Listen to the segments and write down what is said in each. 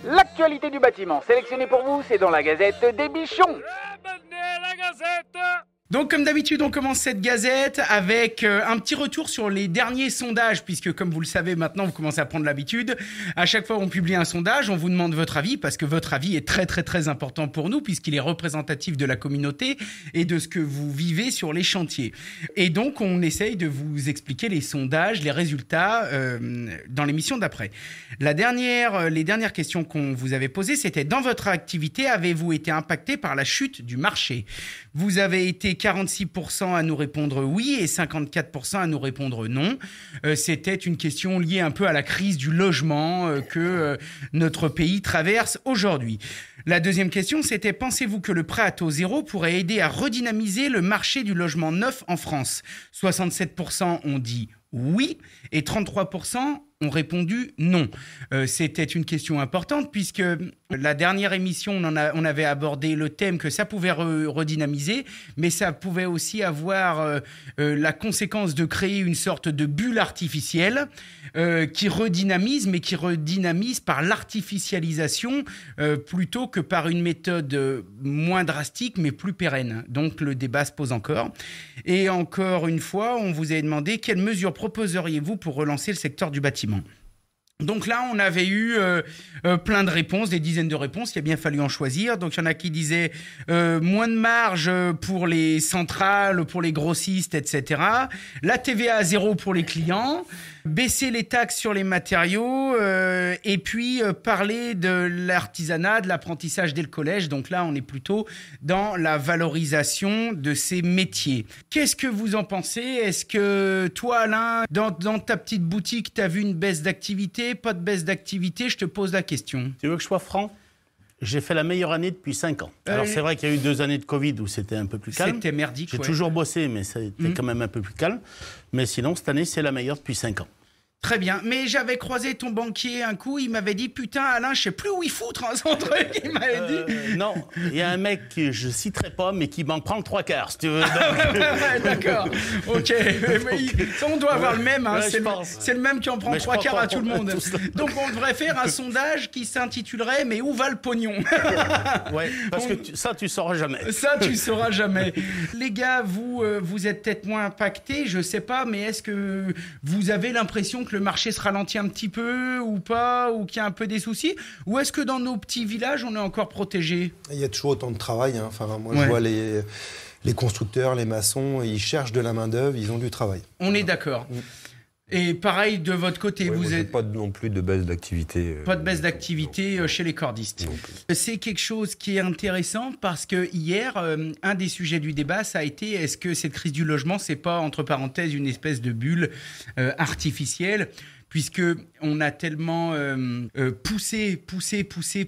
L'actualité du bâtiment, sélectionnée pour vous, c'est dans la Gazette des Bichons. Donc comme d'habitude, on commence cette gazette avec un petit retour sur les derniers sondages, puisque comme vous le savez maintenant, vous commencez à prendre l'habitude. À chaque fois on publie un sondage, on vous demande votre avis, parce que votre avis est très très très important pour nous, puisqu'il est représentatif de la communauté et de ce que vous vivez sur les chantiers. Et donc on essaye de vous expliquer les sondages, les résultats dans l'émission d'après. Les dernières questions qu'on vous avait posées, c'était: dans votre activité, avez-vous été impacté par la chute du marché? Vous avez été 46% à nous répondre oui et 54% à nous répondre non. C'était une question liée un peu à la crise du logement que notre pays traverse aujourd'hui. La deuxième question, c'était: pensez-vous que le prêt à taux zéro pourrait aider à redynamiser le marché du logement neuf en France? 67% ont dit oui et 33% ont répondu non. C'était une question importante puisque la dernière émission, on avait abordé le thème que ça pouvait redynamiser, mais ça pouvait aussi avoir la conséquence de créer une sorte de bulle artificielle qui redynamise, mais qui redynamise par l'artificialisation plutôt que par une méthode moins drastique, mais plus pérenne. Donc le débat se pose encore. Et encore une fois, on vous a demandé quelles mesures proposeriez-vous pour relancer le secteur du bâtiment. Donc là, on avait eu plein de réponses, des dizaines de réponses. Il a bien fallu en choisir. Donc il y en a qui disaient moins de marge pour les centrales, pour les grossistes, etc. La TVA à zéro pour les clients. Baisser les taxes sur les matériaux et puis parler de l'artisanat, de l'apprentissage dès le collège. Donc là, on est plutôt dans la valorisation de ces métiers. Qu'est-ce que vous en pensez? Est-ce que toi, Alain, dans ta petite boutique, tu as vu une baisse d'activité? Pas de baisse d'activité? Je te pose la question. Tu veux que je sois franc? J'ai fait la meilleure année depuis 5 ans. Alors c'est vrai qu'il y a eu 2 années de Covid où c'était un peu plus calme. C'était merdique, J'ai toujours bossé, mais c'était quand même un peu plus calme. Mais sinon, cette année, c'est la meilleure depuis 5 ans. Très bien, mais j'avais croisé ton banquier un coup, il m'avait dit: putain Alain, je sais plus où il foutre son truc, il m'avait dit. Non, il y a un mec que je citerai pas, mais qui m'en prend le 3/4, si tu veux. D'accord, ok. Ça, on doit avoir le même, hein. C'est le même qui en prend 3/4 à tout le monde. Donc on devrait faire un sondage qui s'intitulerait: mais où va le pognon? Ouais, parce que ça, tu sauras jamais. Ça, tu sauras jamais. Les gars, vous êtes peut-être moins impactés, je sais pas, mais est-ce que vous avez l'impression que le marché se ralentit un petit peu ou pas, ou qu'il y a un peu des soucis, ou est-ce que dans nos petits villages on est encore protégés? Il y a toujours autant de travail, hein. Enfin, moi je vois les constructeurs, les maçons, ils cherchent de la main d'œuvre, ils ont du travail. On est d'accord. Et pareil de votre côté, vous êtes pas non plus de baisse d'activité. Pas de baisse d'activité chez les cordistes. C'est quelque chose qui est intéressant parce que hier, un des sujets du débat, ça a été: est-ce que cette crise du logement, c'est pas, entre parenthèses, une espèce de bulle artificielle, puisque on a tellement poussé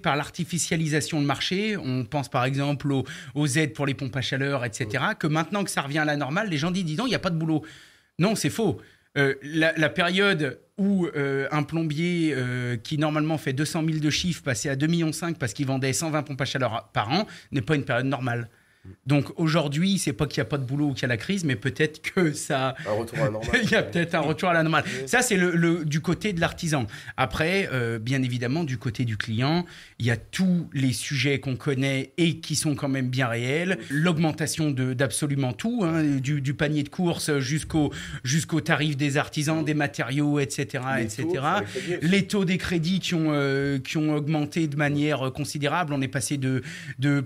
par l'artificialisation de marché. On pense par exemple aux aides pour les pompes à chaleur, etc. Que maintenant que ça revient à la normale, les gens disent non, il n'y a pas de boulot. Non, c'est faux. La période où un plombier qui normalement fait 200 000 de chiffre passait à 2,5 millions parce qu'il vendait 120 pompes à chaleur par an n'est pas une période normale. Donc aujourd'hui, c'est pas qu'il n'y a pas de boulot ou qu'il y a la crise, mais peut-être que ça... Un retour à la normale. Il y a peut-être un retour à la normale. Ça, c'est du côté de l'artisan. Après, bien évidemment, du côté du client, il y a tous les sujets qu'on connaît et qui sont quand même bien réels. L'augmentation d'absolument tout, hein, du panier de courses jusqu'au tarif des artisans, des matériaux, etc. Les taux des crédits qui ont augmenté de manière considérable. On est passé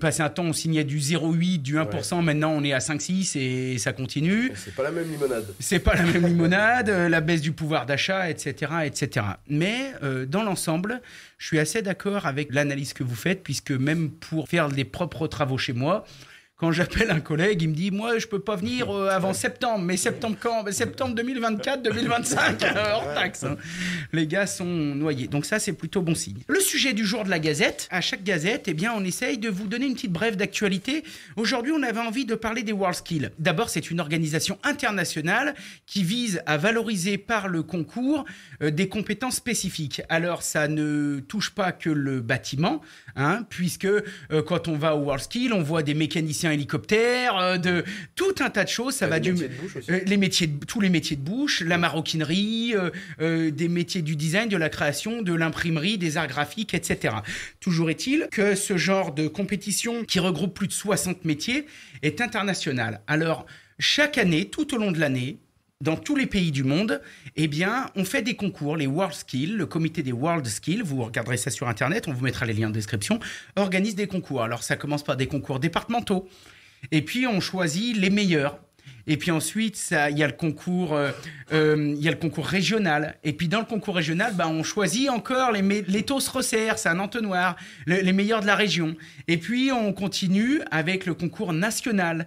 passer un temps, on signait du 0,8, du 1%, maintenant on est à 5-6 et ça continue. C'est pas la même limonade. C'est pas la même limonade, la baisse du pouvoir d'achat, etc. etc. Mais dans l'ensemble, je suis assez d'accord avec l'analyse que vous faites, puisque même pour faire des propres travaux chez moi, quand j'appelle un collègue, il me dit: moi, je peux pas venir avant septembre. Mais septembre quand? Septembre 2024, 2025, hors taxe. Hein. Les gars sont noyés. Donc ça, c'est plutôt bon signe. Le sujet du jour de la Gazette. À chaque Gazette, eh bien, on essaye de vous donner une petite brève d'actualité. Aujourd'hui, on avait envie de parler des WorldSkills. D'abord, c'est une organisation internationale qui vise à valoriser par le concours des compétences spécifiques. Alors, ça ne touche pas que le bâtiment, hein, puisque quand on va au WorldSkills, on voit des mécaniciens mécanicien hélicoptère, de tout un tas de choses. Ça va les métiers de bouche aussi. Tous les métiers de bouche, la maroquinerie, des métiers du design, de la création, de l'imprimerie, des arts graphiques, etc. Toujours est-il que ce genre de compétition qui regroupe plus de 60 métiers est international. Alors, chaque année, tout au long de l'année, dans tous les pays du monde, eh bien, on fait des concours, les World Skills, le comité des World Skills, vous regarderez ça sur Internet, on vous mettra les liens en description, organise des concours. Alors, ça commence par des concours départementaux, et puis on choisit les meilleurs. Et puis ensuite, il y a le concours régional. Et puis dans le concours régional, on choisit encore les Tos Resserres, c'est un entonnoir, les meilleurs de la région. Et puis on continue avec le concours national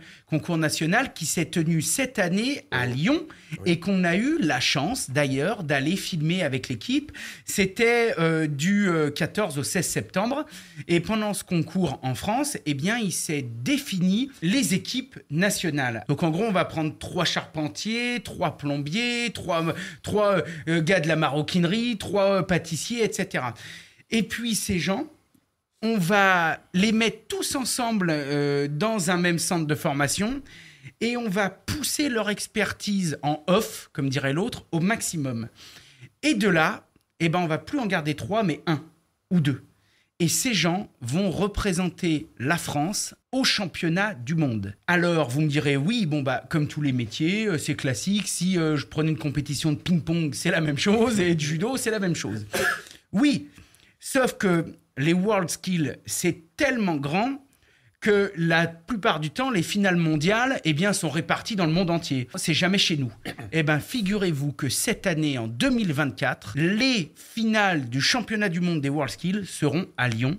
qui s'est tenu cette année à Lyon et qu'on a eu la chance d'ailleurs d'aller filmer avec l'équipe. C'était du 14 au 16 septembre. Et pendant ce concours en France, eh bien, il s'est défini les équipes nationales. Donc en gros, on va prendre 3 charpentiers, 3 plombiers, 3 gars de la maroquinerie, 3 pâtissiers, etc. Et puis ces gens, on va les mettre tous ensemble dans un même centre de formation et on va pousser leur expertise en off, comme dirait l'autre, au maximum. Et de là, on va plus en garder 3, mais 1 ou 2. Et ces gens vont représenter la France au championnat du monde. Alors, vous me direz, oui, comme tous les métiers, c'est classique. Si je prenais une compétition de ping-pong, c'est la même chose. Et de judo, c'est la même chose. Oui, sauf que les World Skills, c'est tellement grand que la plupart du temps, les finales mondiales sont réparties dans le monde entier. C'est jamais chez nous. Figurez-vous que cette année, en 2024, les finales du championnat du monde des World Skills seront à Lyon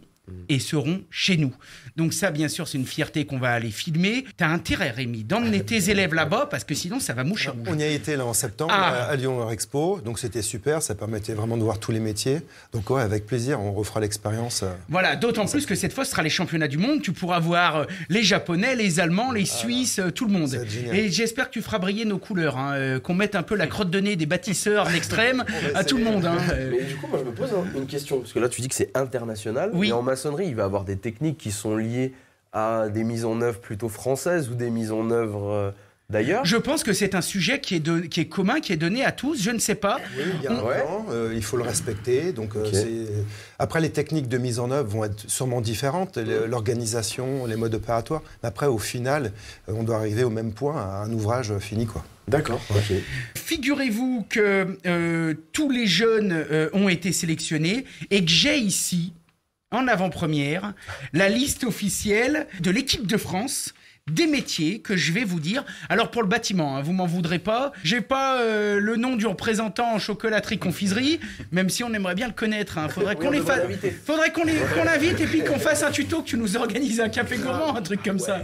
et seront chez nous. Donc ça, bien sûr, c'est une fierté qu'on va aller filmer. T'as intérêt, Rémi, d'emmener tes élèves là-bas parce que sinon, ça va moucher rouge. On y a été là en septembre à Lyon Art Expo, donc c'était super, ça permettait vraiment de voir tous les métiers. Donc avec plaisir, on refera l'expérience. Voilà, d'autant plus que cette fois, ce sera les championnats du monde. Tu pourras voir les Japonais, les Allemands, les Suisses, tout le monde. Et j'espère que tu feras briller nos couleurs, qu'on mette un peu la crotte de nez des bâtisseurs extrêmes à tout le monde. Mais du coup, moi, je me pose une question, parce que là, tu dis que c'est international, oui. Et en maçonnerie, il va y avoir des techniques qui sont liées à des mises en œuvre plutôt françaises ou des mises en œuvre d'ailleurs. Je pense que c'est un sujet qui est commun, qui est donné à tous, je ne sais pas. Oui, il y a un plan, il faut le respecter. Donc, après, les techniques de mise en œuvre vont être sûrement différentes, l'organisation, les modes opératoires. Mais après, au final, on doit arriver au même point, à un ouvrage fini, quoi. D'accord. Okay. Figurez-vous que tous les jeunes ont été sélectionnés et que j'ai ici, en avant-première, la liste officielle de l'équipe de France des métiers que je vais vous dire. Alors pour le bâtiment, vous m'en voudrez pas. J'ai pas le nom du représentant en chocolaterie confiserie, même si on aimerait bien le connaître. Faudrait qu'on l'invite et puis qu'on fasse un tuto, que tu nous organises un café gourmand, un truc comme ça.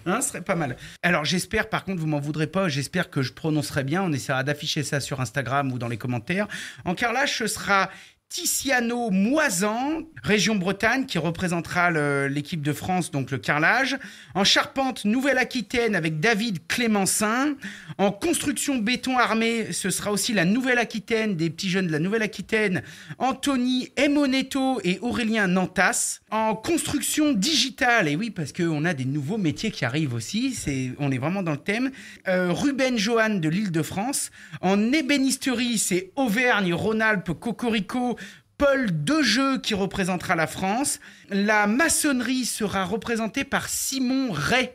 Ce serait pas mal. Alors j'espère, par contre, vous m'en voudrez pas. J'espère que je prononcerai bien. On essaiera d'afficher ça sur Instagram ou dans les commentaires. En carrelage, ce sera Tiziano Moisan, région Bretagne, qui représentera l'équipe de France, donc le carrelage. En charpente, Nouvelle-Aquitaine avec David Clémensin. En construction béton armé, ce sera aussi la Nouvelle-Aquitaine, des petits jeunes de la Nouvelle-Aquitaine, Anthony Emonetto et Aurélien Nantas. En construction digitale, et oui, parce qu'on a des nouveaux métiers qui arrivent aussi, on est vraiment dans le thème. Ruben Johan de l'Île-de-France. En ébénisterie, c'est Auvergne-Rhône-Alpes, Cocorico, Paul Dejeu qui représentera la France. La maçonnerie sera représentée par Simon Ray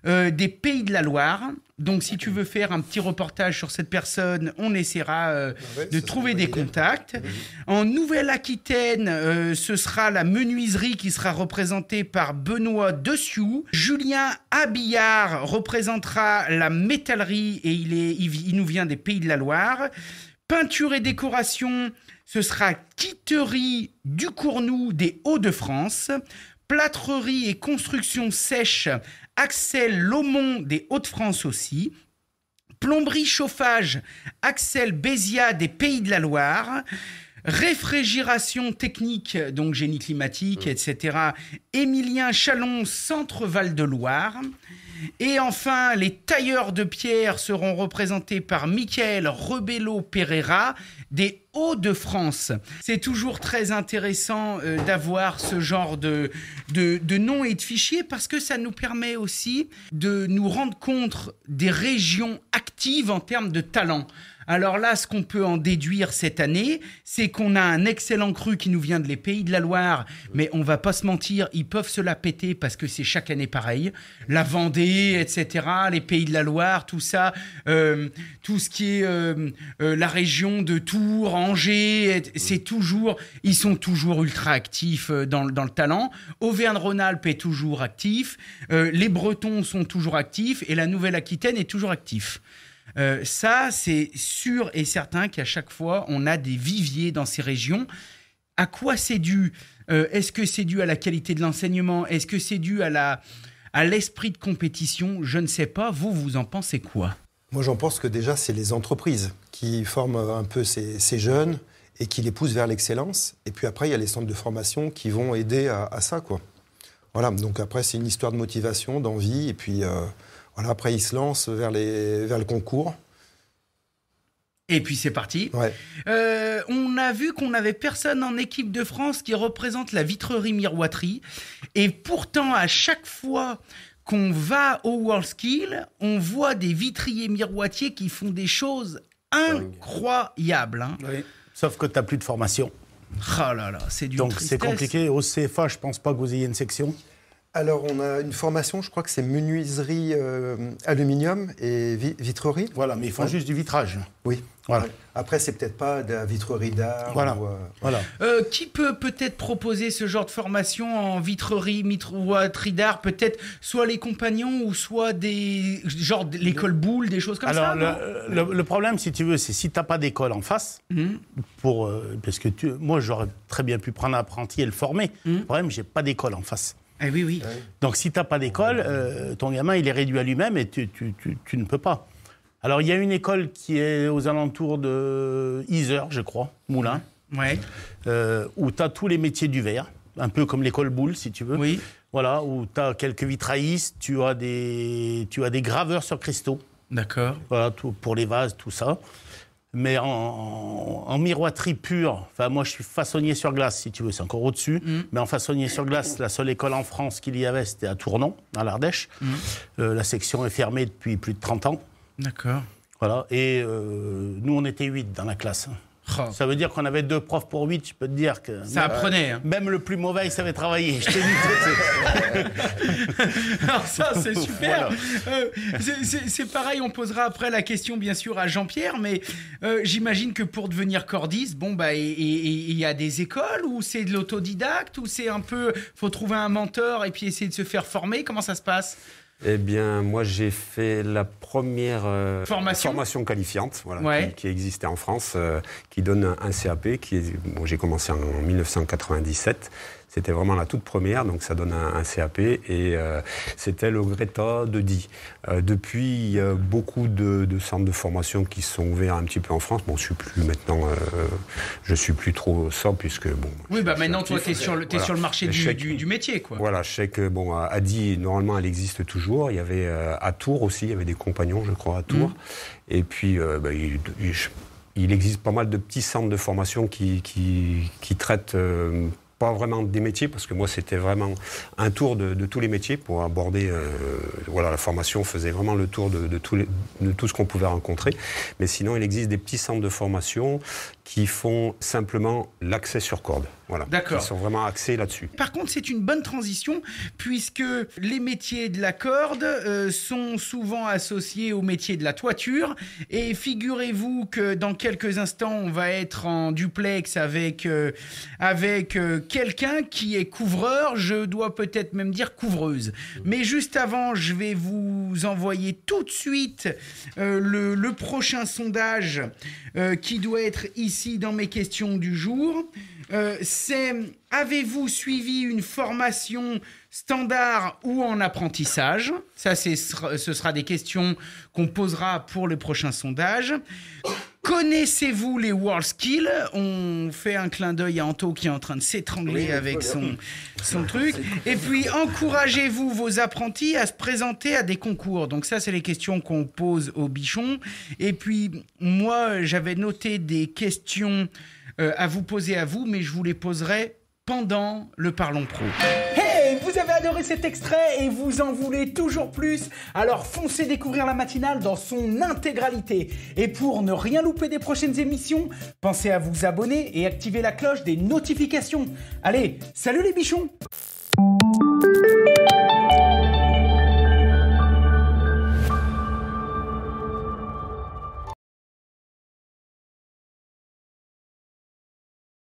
des Pays de la Loire. Donc si tu veux faire un petit reportage sur cette personne, on essaiera de trouver des contacts. En Nouvelle-Aquitaine, ce sera la menuiserie qui sera représentée par Benoît Dessioux. Julien Habillard représentera la métallerie et il nous vient des Pays de la Loire. Peinture et décoration, ce sera Quitterie du Cournou des Hauts-de-France. Plâtrerie et construction sèche, Axel Laumont des Hauts-de-France aussi. Plomberie chauffage, Axel Bézia des Pays de la Loire. Réfrigération technique, donc génie climatique, etc. Émilien Chalon, Centre Val de Loire. Et enfin, les tailleurs de pierre seront représentés par Michael Rebello Pereira des Hauts-de-France. C'est toujours très intéressant d'avoir ce genre de noms et de fichiers parce que ça nous permet aussi de nous rendre compte des régions actives en termes de talent. Alors là, ce qu'on peut en déduire cette année, c'est qu'on a un excellent cru qui nous vient de les Pays de la Loire, mais on va pas se mentir, ils peuvent se la péter parce que c'est chaque année pareil. La Vendée, etc., les Pays de la Loire, tout ça, tout ce qui est la région de Tours, Angers, ils sont toujours ultra actifs dans le talent. Auvergne-Rhône-Alpes est toujours actif, les Bretons sont toujours actifs et la Nouvelle-Aquitaine est toujours actif. Ça, c'est sûr et certain qu'à chaque fois, on a des viviers dans ces régions. À quoi c'est dû ? Est-ce que c'est dû à la qualité de l'enseignement ? Est-ce que c'est dû à l'esprit de compétition ? Je ne sais pas. Vous en pensez quoi ? Moi, j'en pense que déjà, c'est les entreprises qui forment un peu ces jeunes et qui les poussent vers l'excellence. Et puis après, il y a les centres de formation qui vont aider à ça, quoi. Voilà, donc après, c'est une histoire de motivation, d'envie, et puis... Voilà, après, ils se lancent vers le concours. Et puis, c'est parti. Ouais. On a vu qu'on n'avait personne en équipe de France qui représente la vitrerie-miroiterie. Et pourtant, à chaque fois qu'on va au WorldSkill, on voit des vitriers miroitiers qui font des choses incroyables. Hein. Oui. Sauf que tu n'as plus de formation. Oh là là, c'est d'une Donc, tristesse. c'est compliqué. Au CFA, je ne pense pas que vous ayez une section. Alors, on a une formation, je crois que c'est menuiserie aluminium et vitrerie. Voilà, mais ils font juste du vitrage. Oui. Voilà. Après, c'est peut-être pas de la vitrerie d'art. Voilà. Voilà. Qui peut peut-être proposer ce genre de formation en vitrerie, miroiterie d'art ? Peut-être soit les compagnons ou soit genre l'école Boulle, des choses comme ça. Alors, le problème, si tu veux, c'est si tu n'as pas d'école en face, parce que moi, j'aurais très bien pu prendre un apprenti et le former. Le problème, j'ai pas d'école en face. Eh oui, oui. Donc, si tu n'as pas d'école, ton gamin, il est réduit à lui-même et tu ne peux pas. Alors, il y a une école qui est aux alentours de Yzeure, je crois, Moulins, où tu as tous les métiers du verre, un peu comme l'école Boulle, si tu veux. Oui. Voilà, où tu as quelques vitraillistes, tu as des graveurs sur cristaux. D'accord. Voilà, pour les vases, tout ça. Mais en miroiterie pure, enfin moi je suis façonnier sur glace, si tu veux, c'est encore au-dessus. Mais en façonnier sur glace, la seule école en France qu'il y avait, c'était à Tournon, dans l'Ardèche. La section est fermée depuis plus de 30 ans. D'accord. Voilà, et nous on était 8 dans la classe. Oh. Ça veut dire qu'on avait 2 profs pour 8, je peux te dire que... Ça apprenait. Hein. Même le plus mauvais, il savait travailler. Je t'ai dit. Alors ça, c'est super. Voilà. C'est pareil, on posera après la question, bien sûr, à Jean-Pierre, mais j'imagine que pour devenir cordiste, il y a des écoles, ou c'est de l'autodidacte, ou c'est un peu... faut trouver un mentor et puis essayer de se faire former. Comment ça se passe ? Eh bien, moi, j'ai fait la première formation qualifiante qui existait en France, qui donne un CAP. J'ai commencé en 1997. C'était vraiment la toute première, donc ça donne un CAP. Et c'était le Greta de Die. Depuis, il y a beaucoup de centres de formation qui sont ouverts un petit peu en France. Bon, je suis plus trop ça, puisque... Bon, oui, maintenant, toi, tu es sur le marché du métier, quoi. Voilà, je sais que, à Die, normalement, elle existe toujours. Il y avait à Tours aussi, il y avait des compagnons, je crois, à Tours. Et puis, il existe pas mal de petits centres de formation qui traitent... pas vraiment des métiers, parce que moi, c'était vraiment un tour de tous les métiers pour aborder... la formation faisait vraiment le tour de tout ce qu'on pouvait rencontrer. Mais sinon, il existe des petits centres de formation qui font simplement l'accès sur corde. Voilà. D'accord. Ils sont vraiment axés là-dessus. Par contre, c'est une bonne transition, puisque les métiers de la corde sont souvent associés aux métiers de la toiture. Et figurez-vous que dans quelques instants, on va être en duplex avec quelqu'un qui est couvreur, je dois peut-être même dire couvreuse. Mais juste avant, je vais vous envoyer tout de suite le prochain sondage qui doit être ici dans mes questions du jour. C'est « Avez-vous suivi une formation standard ou en apprentissage ?» Ça, ce sera des questions qu'on posera pour le prochain sondage. Connaissez-vous les WorldSkills? On fait un clin d'œil à Anto qui est en train de s'étrangler avec son truc. Et puis, encouragez-vous vos apprentis à se présenter à des concours. Donc ça, c'est les questions qu'on pose aux bichons. Et puis, moi, j'avais noté des questions à vous poser à vous, mais je vous les poserai pendant le Parlons Pro. Hey, vous avez adoré cet extrait et vous en voulez toujours plus? Alors foncez découvrir la matinale dans son intégralité. Et pour ne rien louper des prochaines émissions, pensez à vous abonner et activer la cloche des notifications. Allez, salut les bichons!